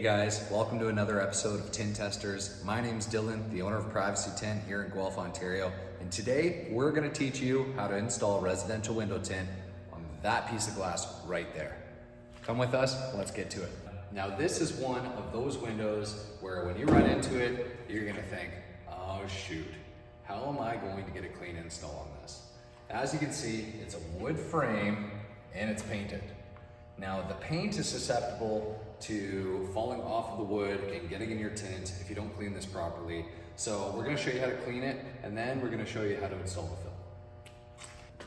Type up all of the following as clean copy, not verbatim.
guys, welcome to another episode of Tint Testers. My name's Dylan, the owner of Privacy Tint here in Guelph, Ontario. And today we're gonna teach you how to install residential window tint on that piece of glass right there. Come with us, let's get to it. Now this is one of those windows where when you run into it, you're gonna think, oh shoot, how am I going to get a clean install on this? As you can see, it's a wood frame and it's painted. Now the paint is susceptible to falling off of the wood and getting in your tint if you don't clean this properly. So we're gonna show you how to clean it, and then we're gonna show you how to install the film.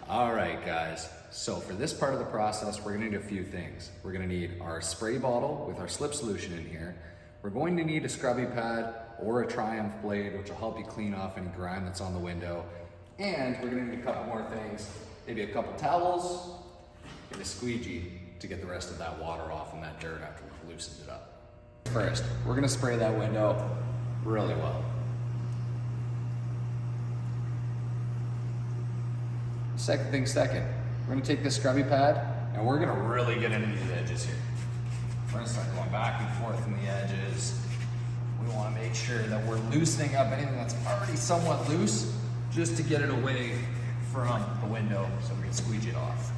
All right guys, so for this part of the process, we're gonna need a few things. We're gonna need our spray bottle with our slip solution in here. We're going to need a scrubby pad or a Triumph blade, which will help you clean off any grime that's on the window. And we're gonna need a couple more things, maybe a couple towels and a squeegee to get the rest of that water off and that dirt after we've loosened it up. First, we're gonna spray that window really well. Second thing second, we're gonna take this scrubby pad and we're gonna really get into these edges here. We're gonna start going back and forth in the edges. We wanna make sure that we're loosening up anything that's already somewhat loose just to get it away from the window so we can squeegee it off.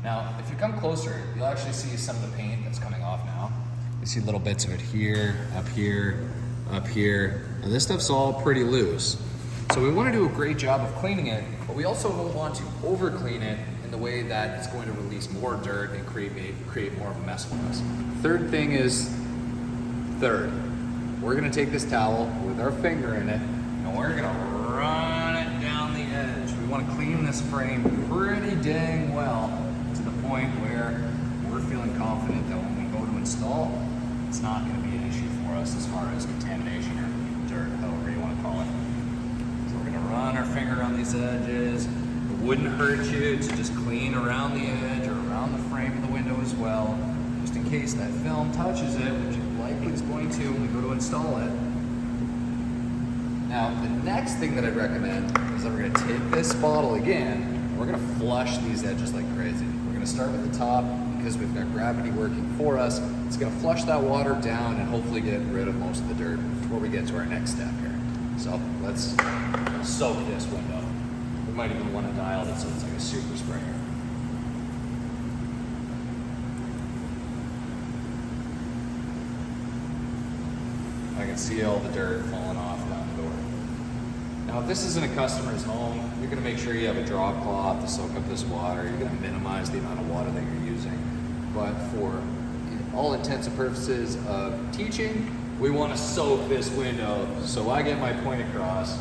Now, if you come closer, you'll actually see some of the paint that's coming off now. You see little bits of it here, up here, up here. Now this stuff's all pretty loose. So we want to do a great job of cleaning it, but we also don't want to over clean it in the way that it's going to release more dirt and create more of a mess for us. Third thing is, we're gonna take this towel with our finger in it, and we're gonna run it down the edge. We want to clean this frame pretty dang well, to the point where we're feeling confident that when we go to install, it's not going to be an issue for us as far as contamination or dirt, however you want to call it. So we're going to run our finger on these edges. It wouldn't hurt you to just clean around the edge or around the frame of the window as well, just in case that film touches it, which it likely is going to when we go to install it. Now, the next thing that I'd recommend is that we're going to take this bottle again, and we're going to flush these edges like crazy. We're going to start with the top because we've got gravity working for us. It's going to flush that water down and hopefully get rid of most of the dirt before we get to our next step here. So let's soak this window. We might even want to dial it so it's like a super sprayer. I can see all the dirt falling off down the door. Now, if this isn't a customer's home, you're gonna make sure you have a drop cloth to soak up this water. You're gonna minimize the amount of water that you're using. But for all intents and purposes of teaching, we wanna soak this window. So I get my point across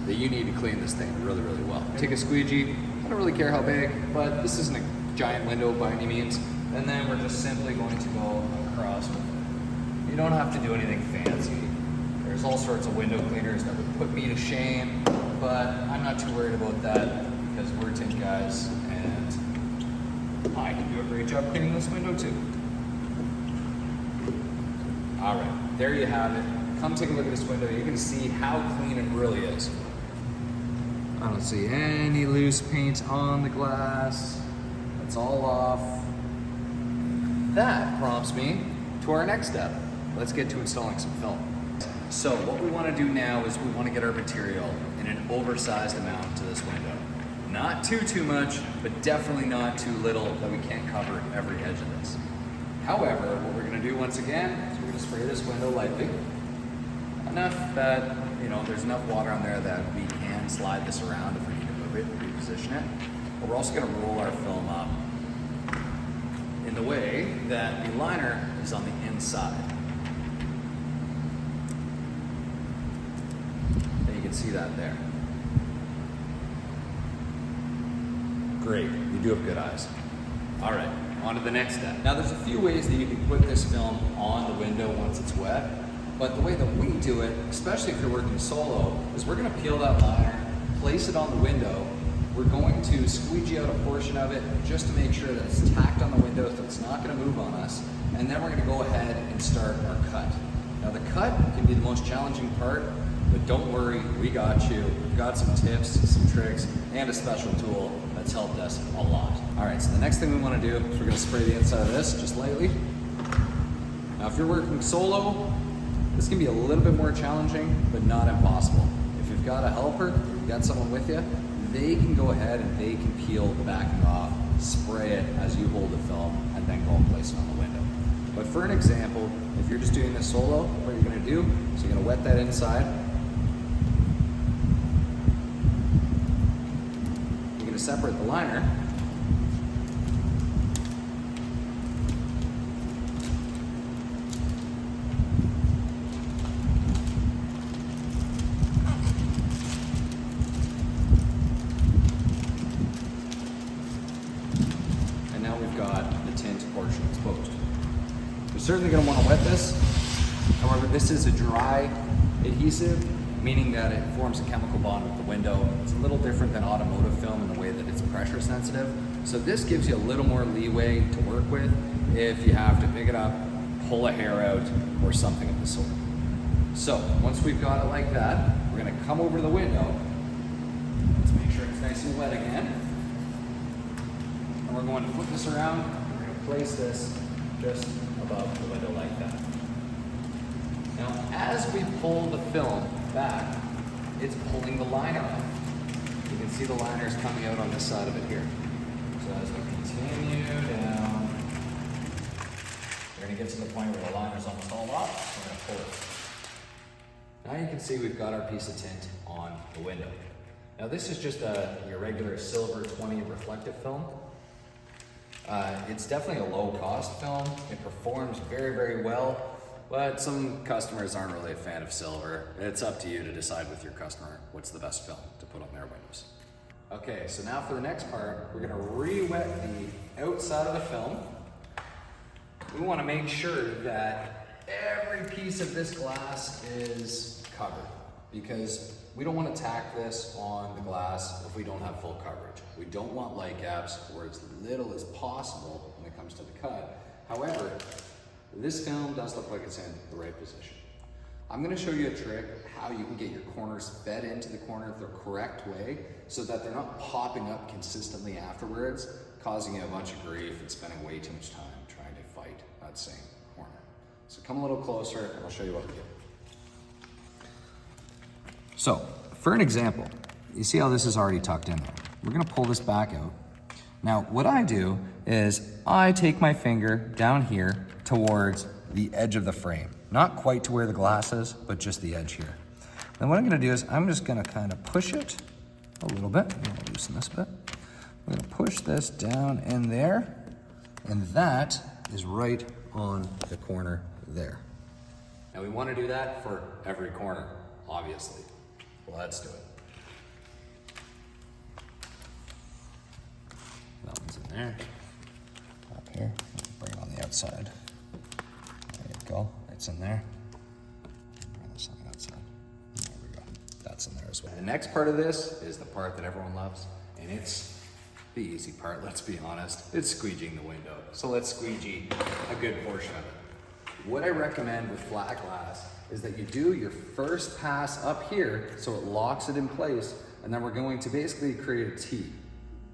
that you need to clean this thing really, really well. Take a squeegee, I don't really care how big, but this isn't a giant window by any means. And then we're just simply going to go across with it. You don't have to do anything fancy. There's all sorts of window cleaners that would put me to shame, but I'm not too worried about that because we're tint guys and I can do a great job cleaning this window too. All right, there you have it. Come take a look at this window. You can see how clean it really is. I don't see any loose paint on the glass. It's all off. That prompts me to our next step. Let's get to installing some film. So what we want to do now is we want to get our material in an oversized amount to this window. Not too much, but definitely not too little that we can't cover every edge of this. However, what we're going to do once again is we're going to spray this window lightly. Enough that, there's enough water on there that we can slide this around if we need to move it, reposition it. But we're also going to roll our film up in the way that the liner is on the inside. You can see that there. Great, you do have good eyes. All right, on to the next step. Now there's a few ways that you can put this film on the window once it's wet, but the way that we do it, especially if you're working solo, is we're gonna peel that liner, place it on the window. We're going to squeegee out a portion of it just to make sure that it's tacked on the window so it's not gonna move on us. And then we're gonna go ahead and start our cut. Now the cut can be the most challenging part But don't worry, we got you. We've got some tips, some tricks, and a special tool that's helped us a lot. All right, so the next thing we want to do is we're going to spray the inside of this just lightly. Now, if you're working solo, this can be a little bit more challenging, but not impossible. If you've got a helper, if you've got someone with you, they can go ahead and they can peel the backing off, spray it as you hold the film, and then go and place it on the window. But for an example, if you're just doing this solo, what you're going to do is you're going to wet that inside. You're going to separate the liner. And now we've got the tint portion exposed. You're certainly going to want to wet this. However, this is a dry adhesive, meaning that it forms a chemical bond with the window. It's a little different than automotive film in the way that it's pressure sensitive. So this gives you a little more leeway to work with if you have to pick it up, pull a hair out, or something of the sort. So once we've got it like that, we're going to come over the window. Let's make sure it's nice and wet again. And we're going to flip this around. We're going to place this just above the window like that. Now, as we pull the film back, it's pulling the liner off. You can see the liners coming out on this side of it here. So as we continue down, we're going to get to the point where the liner's almost all off. We're going to pull it. Now you can see we've got our piece of tint on the window. Now this is just your regular silver 20 reflective film. It's definitely a low cost film. It performs very, very well, but some customers aren't really a fan of silver. It's up to you to decide with your customer what's the best film to put on their windows. Okay, so now for the next part, we're gonna re-wet the outside of the film. We wanna make sure that every piece of this glass is covered, because we don't want to tack this on the glass if we don't have full coverage. We don't want light gaps or as little as possible when it comes to the cut. However, this film does look like it's in the right position. I'm going to show you a trick how you can get your corners fed into the corner the correct way so that they're not popping up consistently afterwards, causing you a bunch of grief and spending way too much time trying to fight that same corner. So come a little closer and I'll show you what we do. So, for an example, you see how this is already tucked in there. We're gonna pull this back out. Now, what I do is I take my finger down here towards the edge of the frame. Not quite to where the glass is, but just the edge here. Then what I'm gonna do is I'm just gonna kind of push it a little bit. I'm gonna loosen this bit. I'm gonna push this down in there, and that is right on the corner there. Now we wanna do that for every corner, obviously. Let's do it. That one's in there. Up here. Bring it on the outside. There you go. It's in there. Bring this on the outside. There we go. That's in there as well. The next part of this is the part that everyone loves, and it's the easy part, let's be honest. It's squeegeeing the window. So let's squeegee a good portion of it. What I recommend with flat glass is that you do your first pass up here so it locks it in place, and then we're going to basically create a T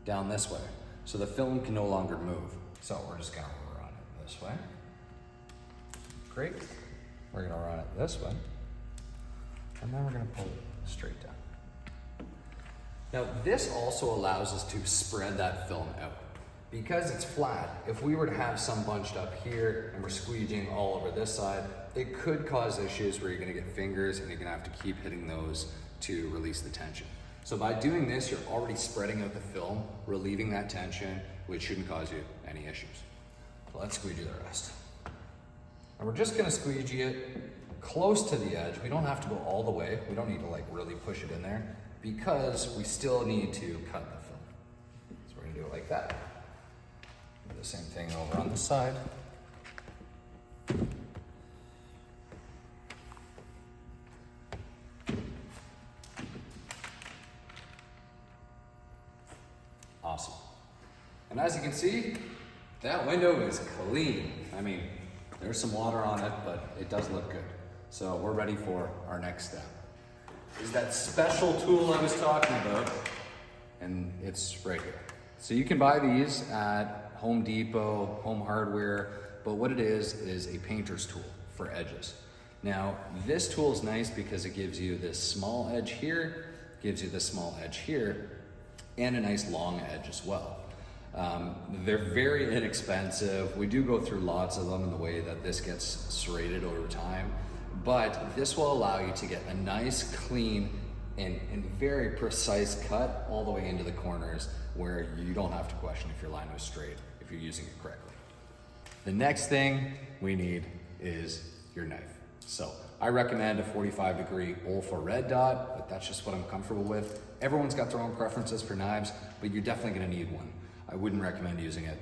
down this way so the film can no longer move. So we're just gonna run it this way. Great. We're gonna run it this way, and then we're gonna pull it straight down. Now this also allows us to spread that film out. Because it's flat, if we were to have some bunched up here and we're squeegeeing all over this side, it could cause issues where you're gonna get fingers and you're gonna have to keep hitting those to release the tension. So by doing this, you're already spreading out the film, relieving that tension, which shouldn't cause you any issues. So let's squeegee the rest. And we're just gonna squeegee it close to the edge. We don't have to go all the way. We don't need to like really push it in there because we still need to cut the film. So we're gonna do it like that. Do the same thing over on the side. Awesome. And as you can see, that window is clean. I mean, there's some water on it, but it does look good. So we're ready for our next step. is that special tool I was talking about, and it's right here. So you can buy these at Home Depot, Home Hardware, but what it is a painter's tool for edges. Now, this tool is nice because it gives you this small edge here, gives you this small edge here, and a nice long edge as well. They're very inexpensive. We do go through lots of them in the way that this gets serrated over time, but this will allow you to get a nice, clean, and very precise cut all the way into the corners where you don't have to question if your line was straight, if you're using it correctly. The next thing we need is your knife. So I recommend a 45-degree Olfa red dot, but that's just what I'm comfortable with. Everyone's got their own preferences for knives, but you're definitely gonna need one. I wouldn't recommend using it,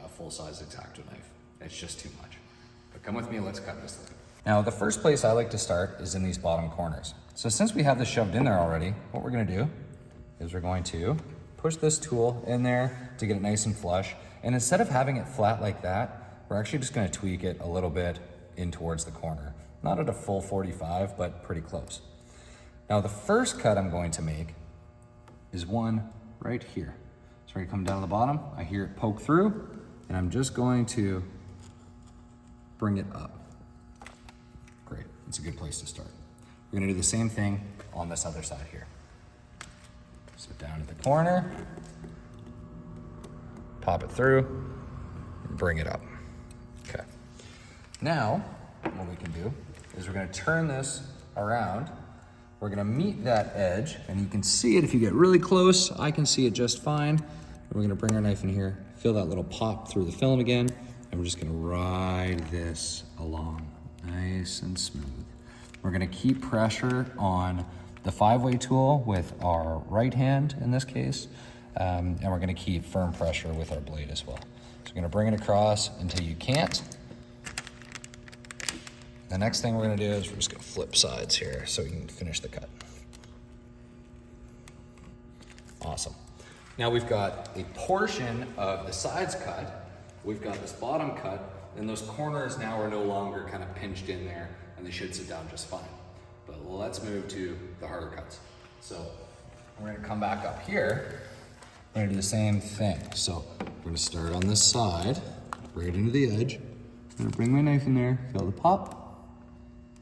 a full-size X-Acto knife. It's just too much. But come with me, let's cut this thing. Now, the first place I like to start is in these bottom corners. So since we have this shoved in there already, what we're gonna do is we're going to push this tool in there to get it nice and flush. And instead of having it flat like that, we're actually just gonna tweak it a little bit in towards the corner. Not at a full 45, but pretty close. Now the first cut I'm going to make is one right here. So we're gonna come down to the bottom, I hear it poke through, and I'm just going to bring it up. Great, it's a good place to start. We're gonna do the same thing on this other side here. So down to the corner, pop it through, and bring it up. Okay. Now, what we can do is we're gonna turn this around. We're gonna meet that edge, and you can see it if you get really close. I can see it just fine. And we're gonna bring our knife in here, feel that little pop through the film again, and we're just gonna ride this along, nice and smooth. We're gonna keep pressure on the 5-way tool with our right hand in this case, and we're gonna keep firm pressure with our blade as well. So we're gonna bring it across until you can't. The next thing we're gonna do is we're just gonna flip sides here so we can finish the cut. Awesome. Now we've got a portion of the sides cut, we've got this bottom cut, and those corners now are no longer kind of pinched in there, and they should sit down just fine. But let's move to the harder cuts. So we're gonna come back up here, we're gonna do the same thing. So we're gonna start on this side, right into the edge. I'm gonna bring my knife in there, feel the pop.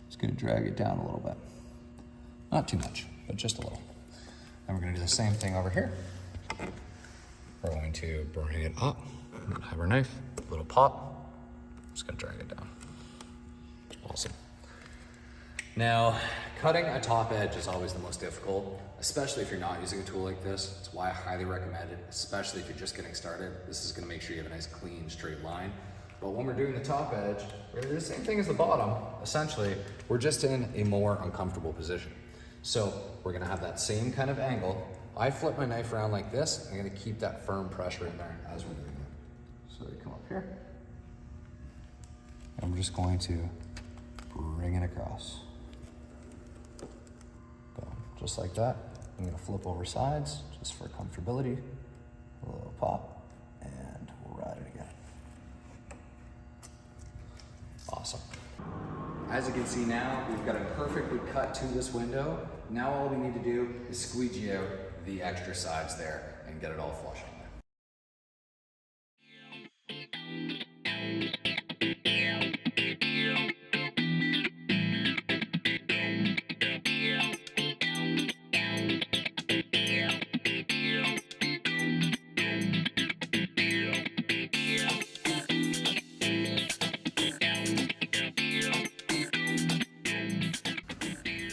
Just gonna drag it down a little bit. Not too much, but just a little. And we're gonna do the same thing over here. We're going to bring it up, have our knife, a little pop. Just gonna drag it down. Awesome. Now, cutting a top edge is always the most difficult, especially if you're not using a tool like this. It's why I highly recommend it, especially if you're just getting started. This is gonna make sure you have a nice, clean, straight line. But when we're doing the top edge, we're gonna do the same thing as the bottom. Essentially, we're just in a more uncomfortable position. So we're gonna have that same kind of angle. I flip my knife around like this. I'm gonna keep that firm pressure in there as we're doing it. So we come up here. I'm just going to bring it across. Boom, just like that. I'm gonna flip over sides just for comfortability. A little pop, and we'll ride it again. Awesome. As you can see now, we've got it perfectly cut to this window. Now all we need to do is squeegee out the extra sides there and get it all flush in there.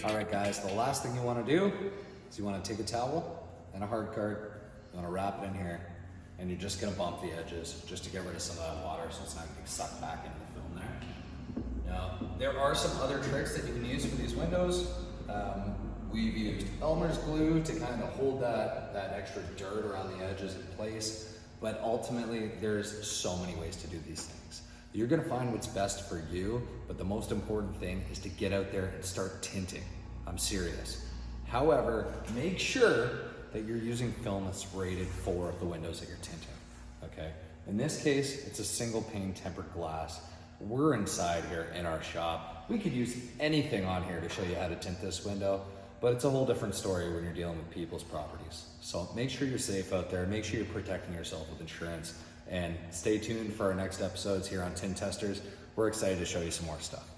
All right, guys, the last thing you want to do is you want to take a towel and a hard card, you want to wrap it in here, and you're just going to bump the edges just to get rid of some of that water so it's not going to get sucked back into the film there. Now, there are some other tricks that you can use for these windows. We've used Elmer's glue to kind of hold that extra dirt around the edges in place, but ultimately there's so many ways to do these things. You're gonna find what's best for you, but the most important thing is to get out there and start tinting. I'm serious. However, make sure that you're using film that's rated for the windows that you're tinting, okay? In this case, it's a single pane tempered glass. We're inside here in our shop. We could use anything on here to show you how to tint this window, but it's a whole different story when you're dealing with people's properties. So make sure you're safe out there, make sure you're protecting yourself with insurance, and stay tuned for our next episodes here on Tint Testers. We're excited to show you some more stuff.